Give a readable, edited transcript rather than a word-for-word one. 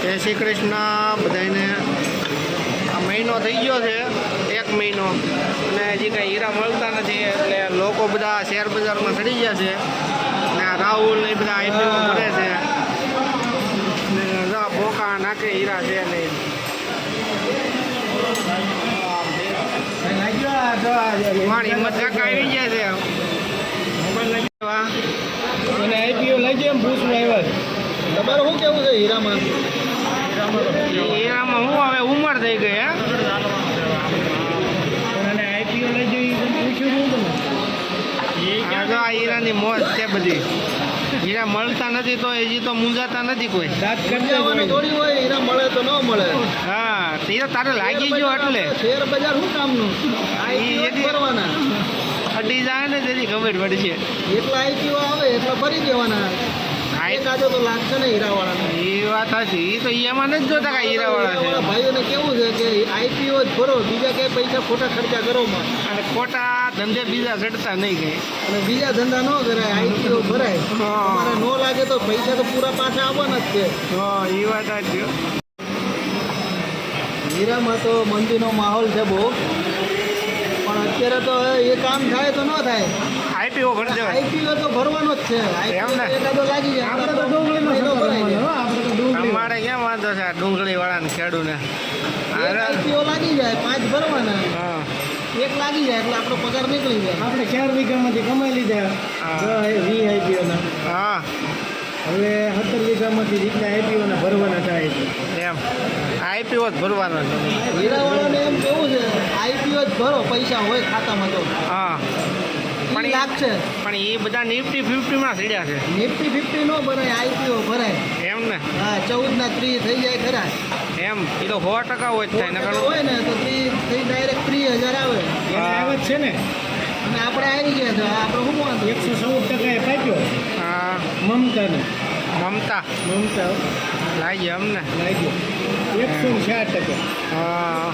જય શ્રી કૃષ્ણ બધાને. આ મહિનો થઈ ગયો છે, 1 મહિનો, અને હજી કંઈ હીરા મળતા નથી. એટલે લોકો બધા શેર બજારમાં ચડી ગયા છે, અને આ રાહુલ ને બધા આઈપીઓ ભરે છે, ને ભોકા નાખે હીરા છે નહીં. હિંમત કાકા આવી ગયા છે. અને આઈપીઓ લઈ જાય એમ પૂછવું આવ્યા. તમારે શું કેવું છે હીરામાં? હીરામાં હું હવે ઉંમર થઈ ગઈ હે. અને આઈપીઓ લઈ જઈ પૂછ્યું શું તમે? આ હીરાની મોજ છે બધી. હીરા મળતા નથી તો હજી તો મૂંઝાતા નથી કોઈ. દાંત કરતા થોડી હોય, હીરા મળે તો ન મળે. હા, હીરા તારે લાગી ગયો એટલે શેર બજાર શું કામનું? આઈપીઓ કરવાના અડી જાય ને તેથી ખબર પડશે. એટલા આઈપીઓ આવે એટલા ભરી દેવાના. એકાદો તો લાગશે ને હીરાવાળાને. એ વાત સાચી. એ તો એમાં નથી જોતા કાંઈ હીરાવાળા છે. ભાઈઓને કેવું છે કે આઈપીઓ જ ભરો, બીજા ક્યાંય પૈસા ખોટા ખર્ચા કરો માં. અને ખોટા ધંધે બીજા ચડતા નહીં ગઈ. અને બીજા ધંધા ન કરાય, આઈપીઓ ભરાય. તમારે ન લાગે તો પૈસા તો પૂરા પાછા આવવાના જ છે. હા, એ વાત સાચી. હીરામાં તો મંદીનો માહોલ છે બહુ, પણ અત્યારે તો એ કામ થાય તો ન થાય. આઈપીઓ ભરી દેવાય. આઈપીઓ તો ભરવાનો જ છે. એમ ને? એકાદો લાગી જાય. આપણે તો ડુંગળીનો અમારે ક્યાં વાંધો છે આ ડુંગળી વાળાને ખેડૂને. આઈપીઓ લાગી જાય, 5 ભરવાના. હા, એક લાગી જાય એટલે આપણો પગાર નીકળી જાય. આપણે 4 વીઘામાંથી કમાઈ લીધા 20 આઈપીઓના. હા, હવે 17 વીઘામાંથી જેટલા આઈપીઓના ભરવાના થાય છે. એમ આઈપીઓ જ ભરવાનો છે. હીરાવાળાને એમ કેવું છે આઈપીઓ જ ભરો, પૈસા હોય ખાતામાં તો. હા, પણ લાગશે. પણ એ બધા નિફ્ટી 50માં ચડ્યા છે. નિફ્ટી 50 નો ભરાય, આઈપીઓ ભરાય. એમ ને? હા, 14 ના 30 થઈ જાય ખરા. એમ એ તો 100% હોય જ થાય ને. હોય ને તો 30 થઈ ડાયરેક્ટ 30,000 આવે. આવે જ છે ને. અને આપણે આવી ગયા છે. આપણે શું વાંધો? 114% એ પાક્યો. હા, મમતાને મમતા મમતા લાગી અમને. લાગ્યો 160%. હા.